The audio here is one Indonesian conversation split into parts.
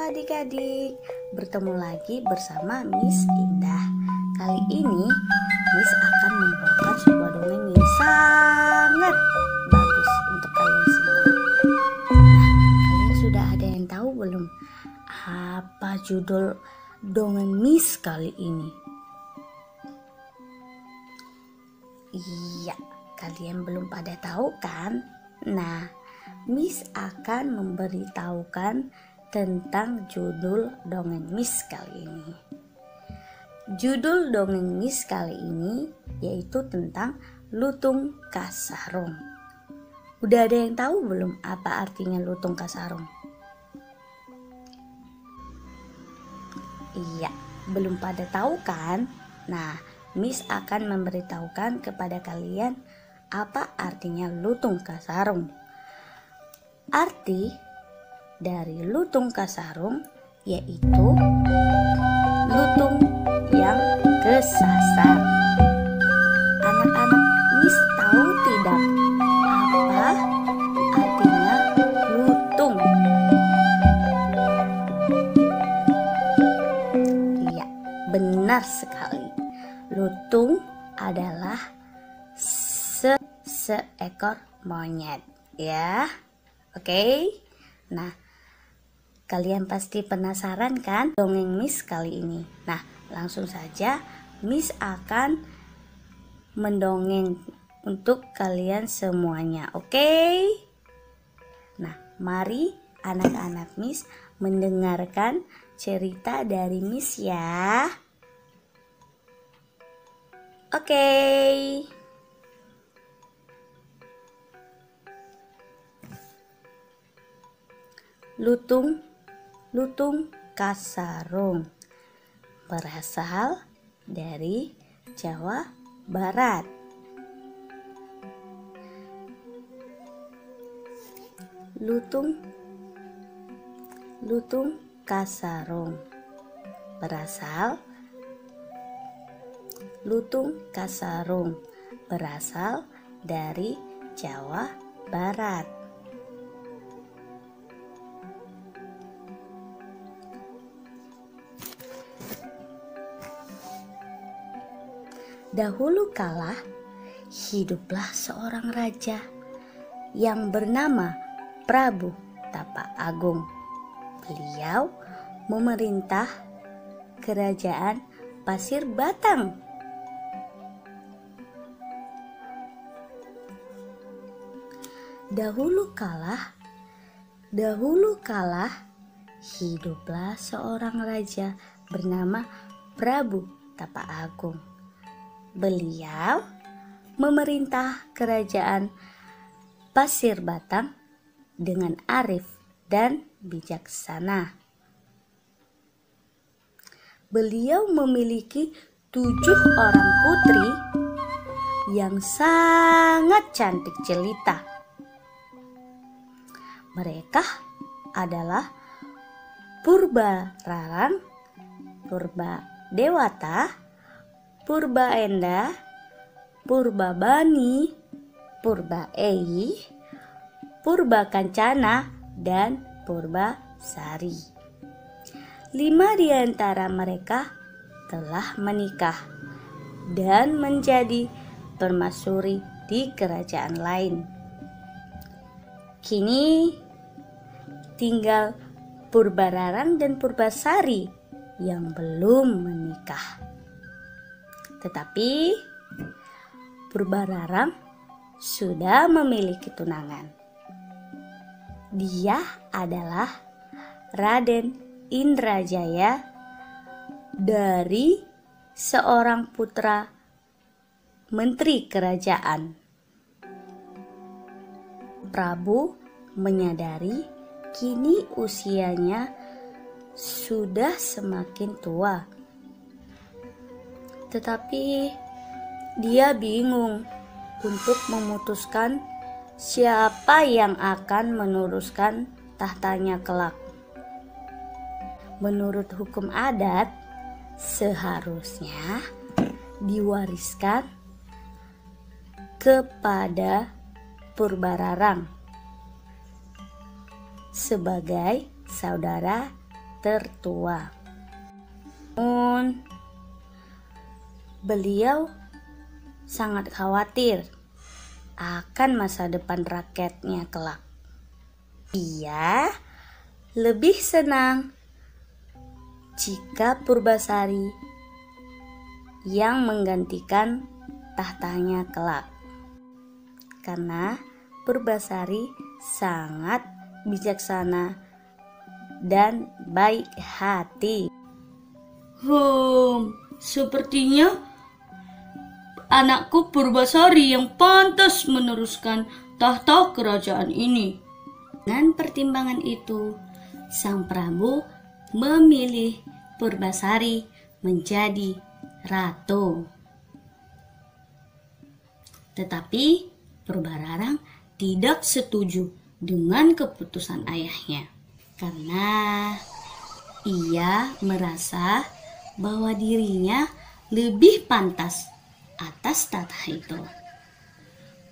adik-adik, bertemu lagi bersama Miss Indah. Kali ini Miss akan membawakan sebuah dongeng yang sangat bagus untuk kalian semua. Nah, kalian sudah ada yang tahu belum apa judul dongeng Miss kali ini? Iya, kalian belum pada tahu kan? Nah, Miss akan memberitahukan tentang judul dongeng Miss kali ini. Judul dongeng Miss kali ini yaitu tentang lutung kasarung. Udah ada yang tahu belum apa artinya lutung kasarung? Iya, belum pada tahu kan? Nah, Miss akan memberitahukan kepada kalian apa artinya lutung kasarung. Arti dari lutung kasarung yaitu lutung yang kesasar. Anak-anak Miss tahu tidak apa artinya lutung? Iya, benar sekali. Lutung adalah seekor monyet, ya. Oke. Nah, kalian pasti penasaran kan dongeng Miss kali ini? Nah, langsung saja Miss akan mendongeng untuk kalian semuanya, oke? Nah, mari anak-anak Miss mendengarkan cerita dari Miss ya. Oke. Lutung kasarung berasal dari Jawa Barat. Lutung kasarung berasal dari Jawa Barat. Dahulu kala hiduplah seorang raja yang bernama Prabu Tapak Agung. Beliau memerintah kerajaan Pasir Batang. Dahulu kala hiduplah seorang raja bernama Prabu Tapak Agung. Beliau memerintah kerajaan Pasir Batang dengan arif dan bijaksana. Beliau memiliki 7 orang putri yang sangat cantik jelita. Mereka adalah Purbararang, Purbadewata, Purbaenda, Purbabani, Purbaei, Purbakancana, dan Purbasari. 5 di antara mereka telah menikah dan menjadi permaisuri di kerajaan lain. Kini tinggal Purbararang dan Purbasari yang belum menikah. Tetapi Purbararang sudah memiliki tunangan. Dia adalah Raden Indrajaya dari seorang putra menteri kerajaan. Prabu menyadari kini usianya sudah semakin tua. Tetapi dia bingung untuk memutuskan siapa yang akan meneruskan tahtanya kelak. Menurut hukum adat, seharusnya diwariskan kepada Purbararang sebagai saudara tertua. Namun, beliau sangat khawatir akan masa depan rakyatnya kelak. Ia lebih senang jika Purbasari yang menggantikan tahtanya kelak, karena Purbasari sangat bijaksana dan baik hati. Sepertinya anakku Purbasari yang pantas meneruskan tahta kerajaan ini. Dengan pertimbangan itu, Sang Prabu memilih Purbasari menjadi ratu. Tetapi Purbararang tidak setuju dengan keputusan ayahnya, karena ia merasa bahwa dirinya lebih pantas atas tahta itu.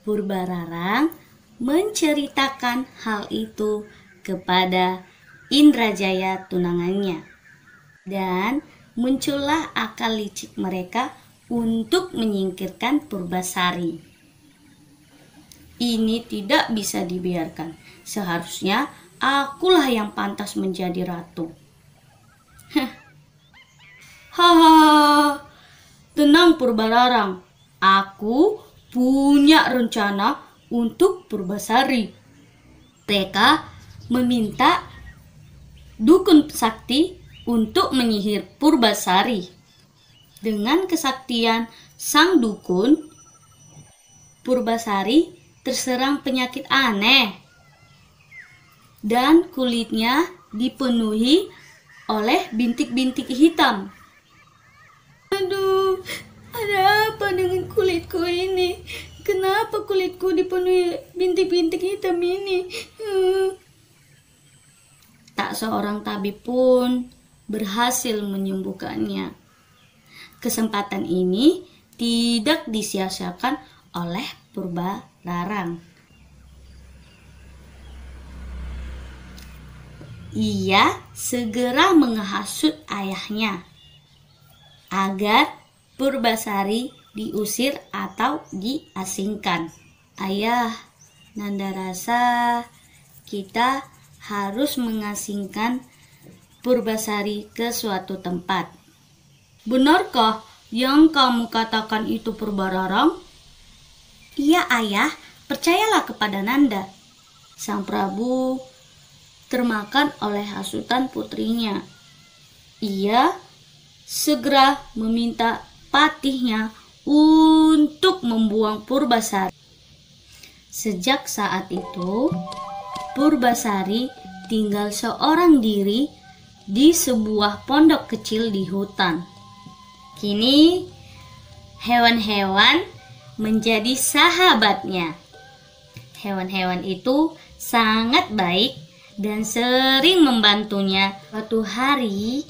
Purbararang menceritakan hal itu kepada Indrajaya tunangannya, dan muncullah akal licik mereka untuk menyingkirkan Purbasari. Ini tidak bisa dibiarkan. Seharusnya akulah yang pantas menjadi ratu. Hahaha, tenang Purbararang. Aku punya rencana untuk Purbasari. Mereka meminta dukun sakti untuk menyihir Purbasari. Dengan kesaktian sang dukun, Purbasari terserang penyakit aneh dan kulitnya dipenuhi oleh bintik-bintik hitam. Aduh, ada apa dengan kulitku ini? Kenapa kulitku dipenuhi bintik-bintik hitam ini? Tak seorang tabib pun berhasil menyembuhkannya. Kesempatan ini tidak disia-siakan oleh Purbararang. Ia segera menghasut ayahnya agar Purbasari diusir atau diasingkan. Ayah, Nanda rasa kita harus mengasingkan Purbasari ke suatu tempat. Benarkah yang kamu katakan itu Purbararang? Iya ayah, percayalah kepada Nanda. Sang Prabu termakan oleh hasutan putrinya. Ia segera meminta patihnya untuk membuang Purbasari. Sejak saat itu, Purbasari tinggal seorang diri di sebuah pondok kecil di hutan. Kini, hewan-hewan menjadi sahabatnya. Hewan-hewan itu sangat baik dan sering membantunya. Suatu hari,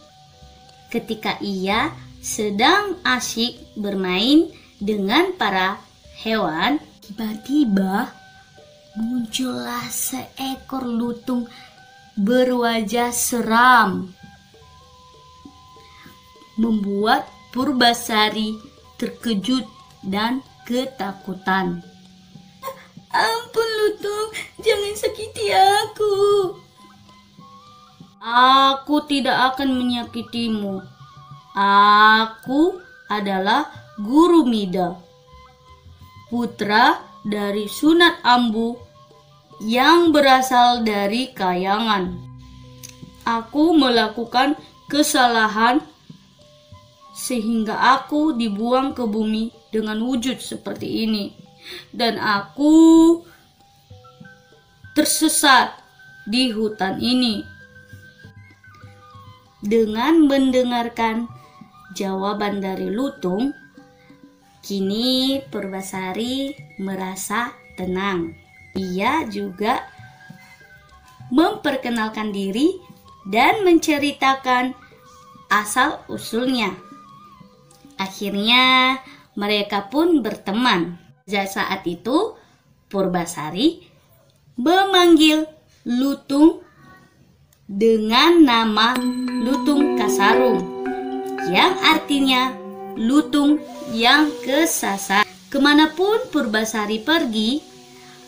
ketika ia sedang asyik bermain dengan para hewan, tiba-tiba muncullah seekor lutung berwajah seram, membuat Purbasari terkejut dan ketakutan. Ampun lutung, jangan sakiti aku. Aku tidak akan menyakitimu. Aku adalah Guru Mida, putra dari Sunat Ambu yang berasal dari Kayangan. Aku melakukan kesalahan sehingga aku dibuang ke bumi dengan wujud seperti ini. Dan aku tersesat di hutan ini. Dengan mendengarkan jawaban dari lutung, kini Purbasari merasa tenang. Ia juga memperkenalkan diri dan menceritakan asal-usulnya. Akhirnya mereka pun berteman. Sejak saat itu, Purbasari memanggil lutung dengan nama Lutung Kasarung, yang artinya lutung yang kesasar. Kemanapun Purbasari pergi,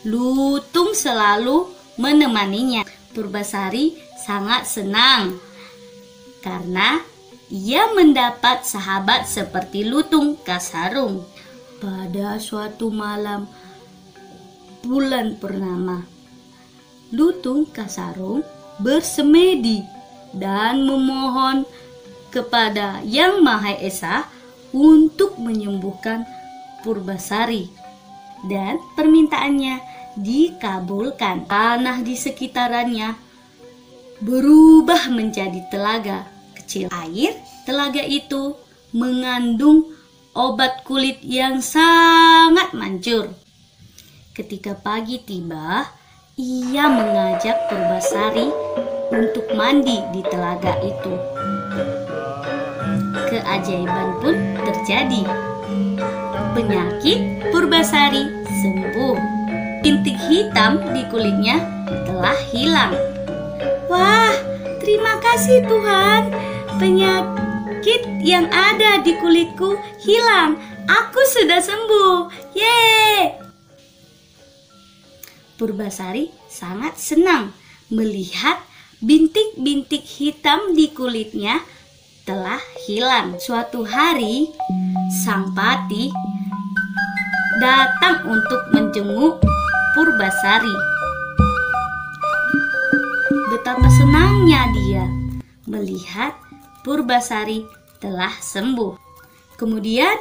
lutung selalu menemaninya. Purbasari sangat senang karena ia mendapat sahabat seperti Lutung Kasarung. Pada suatu malam bulan purnama, Lutung Kasarung bersemedi dan memohon kepada Yang Maha Esa untuk menyembuhkan Purbasari, dan permintaannya dikabulkan. Tanah di sekitarannya berubah menjadi telaga kecil. Air telaga itu mengandung obat kulit yang sangat manjur. Ketika pagi tiba, ia mengajak Purbasari untuk mandi di telaga itu. Keajaiban pun terjadi. Penyakit Purbasari sembuh. Bintik hitam di kulitnya telah hilang. Wah, terima kasih Tuhan. Penyakit yang ada di kulitku hilang. Aku sudah sembuh. Yeay! Purbasari sangat senang melihat bintik-bintik hitam di kulitnya telah hilang. Suatu hari, Sang Pati datang untuk menjenguk Purbasari. Betapa senangnya dia melihat Purbasari telah sembuh. Kemudian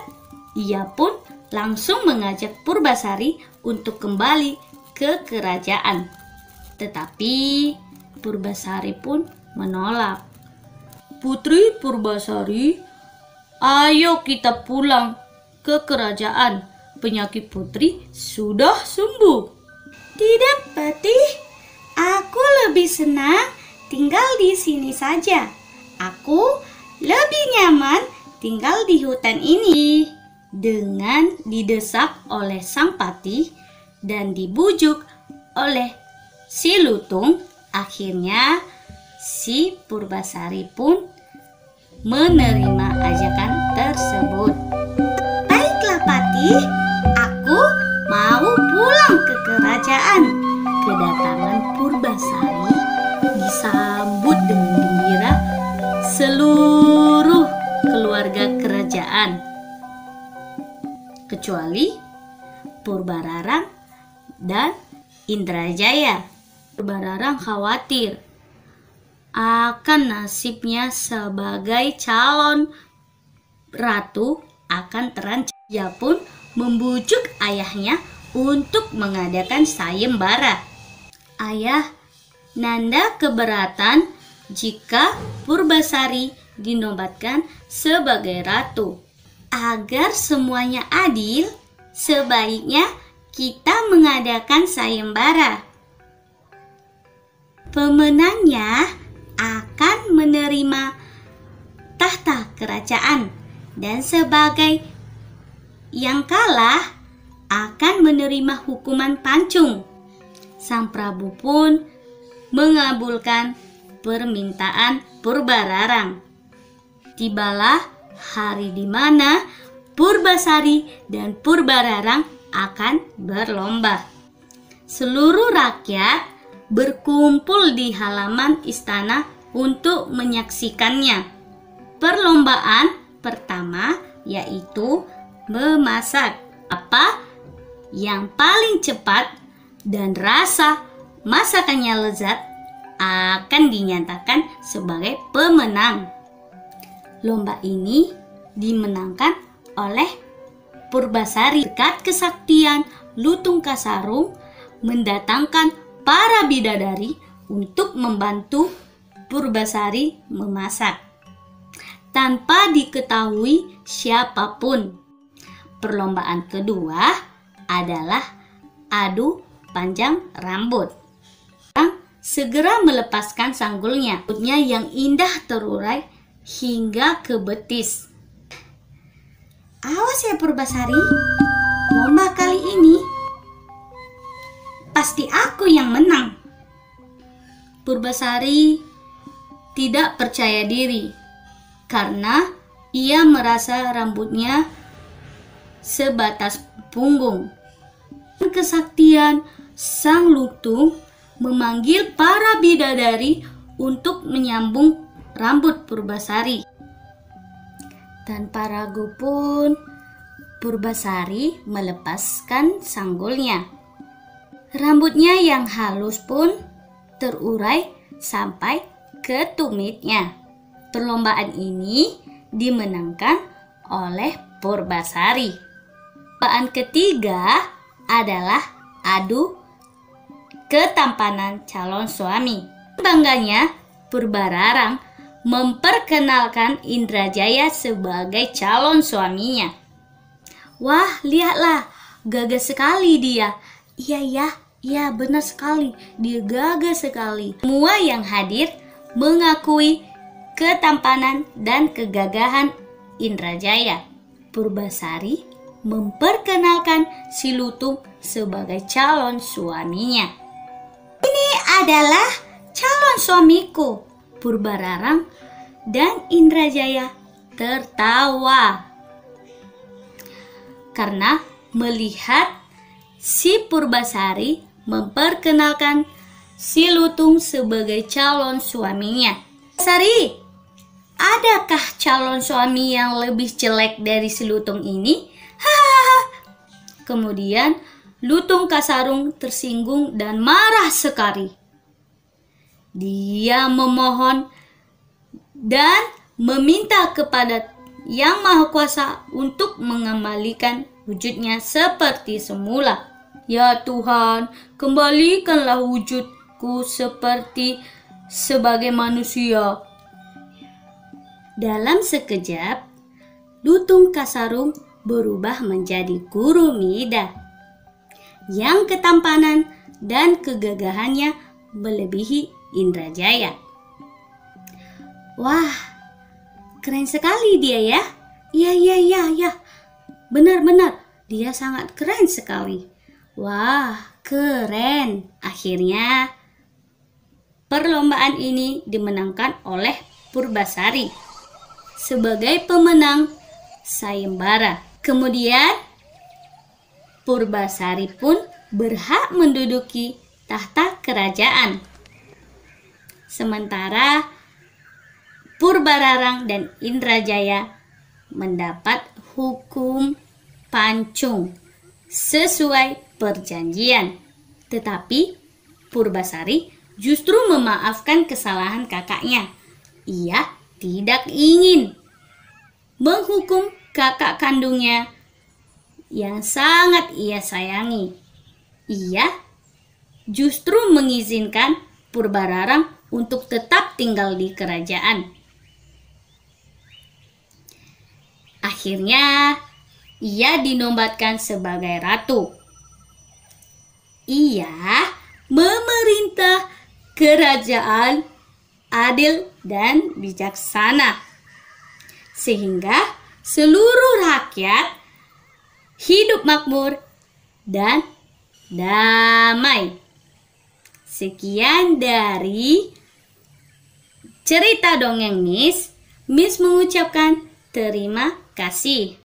ia pun langsung mengajak Purbasari untuk kembali ke kerajaan. Tetapi Purbasari pun menolak. Putri Purbasari, ayo kita pulang ke kerajaan. Penyakit putri sudah sembuh. Tidak, Patih. Aku lebih senang tinggal di sini saja. Aku lebih nyaman tinggal di hutan ini. Dengan didesak oleh Sang Patih dan dibujuk oleh si Lutung, akhirnya si Purbasari pun menerima ajakan tersebut. Baiklah Patih, aku mau pulang ke kerajaan. Kedatangan Purbasari disambut dengan gembira seluruh keluarga kerajaan, kecuali Purbararang dan Indrajaya. Purbararang khawatir akan nasibnya sebagai calon ratu akan terancam. Ia pun membujuk ayahnya untuk mengadakan sayembara. Ayah Nanda keberatan jika Purbasari dinobatkan sebagai ratu. Agar semuanya adil, sebaiknya kita mengadakan sayembara. Pemenangnya akan menerima tahta kerajaan, dan sebagai yang kalah akan menerima hukuman pancung. Sang Prabu pun mengabulkan permintaan Purbararang. Tibalah hari di mana Purbasari dan Purbararang akan berlomba. Seluruh rakyat berkumpul di halaman istana untuk menyaksikannya. Perlombaan pertama yaitu memasak. Apa yang paling cepat dan rasa masakannya lezat akan dinyatakan sebagai pemenang. Lomba ini dimenangkan oleh Purbasari. Berkat kesaktian Lutung Kasarung mendatangkan para bidadari untuk membantu Purbasari memasak tanpa diketahui siapapun. Perlombaan kedua adalah adu panjang rambut. Orang segera melepaskan sanggulnya, rambutnya yang indah terurai hingga ke betis. Awas ya Purbasari, lomba kali ini pasti aku yang menang. Purbasari tidak percaya diri karena ia merasa rambutnya sebatas punggung. Kesaktian sang lutung memanggil para bidadari untuk menyambung rambut Purbasari. Tanpa ragu pun Purbasari melepaskan sanggulnya. Rambutnya yang halus pun terurai sampai ke tumitnya. Perlombaan ini dimenangkan oleh Purbasari. Perlombaan ketiga adalah adu ketampanan calon suami. Bangganya Purbararang memperkenalkan Indrajaya sebagai calon suaminya. Wah, lihatlah, gagah sekali dia. Iya, benar sekali, dia gagah sekali. Semua yang hadir mengakui ketampanan dan kegagahan Indrajaya. Purbasari memperkenalkan si lutung sebagai calon suaminya. Ini adalah calon suamiku. Purbararang dan Indrajaya tertawa karena melihat si Purbasari memperkenalkan si lutung sebagai calon suaminya. Sari, adakah calon suami yang lebih jelek dari si lutung ini? Hahaha. Kemudian Lutung Kasarung tersinggung dan marah sekali. Dia memohon dan meminta kepada Yang Maha Kuasa untuk mengembalikan wujudnya seperti semula. Ya Tuhan, kembalikanlah wujudku sebagai manusia. Dalam sekejap, Lutung Kasarung berubah menjadi Guru Mida yang ketampanan dan kegagahannya melebihi Indrajaya. Wah, keren sekali dia ya. Iya. Benar-benar, dia sangat keren sekali. Wah, keren. Akhirnya, perlombaan ini dimenangkan oleh Purbasari sebagai pemenang sayembara. Kemudian, Purbasari pun berhak menduduki tahta kerajaan. Sementara Purbararang dan Indrajaya mendapat hukum pancung sesuai perjanjian. Tetapi Purbasari justru memaafkan kesalahan kakaknya. Ia tidak ingin menghukum kakak kandungnya yang sangat ia sayangi. Ia justru mengizinkan Purbararang untuk tetap tinggal di kerajaan. Akhirnya, ia dinobatkan sebagai ratu. Ia memerintah kerajaan adil dan bijaksana, sehingga seluruh rakyat hidup makmur dan damai. Sekian dari cerita dongeng Miss. Miss mengucapkan terima kasih.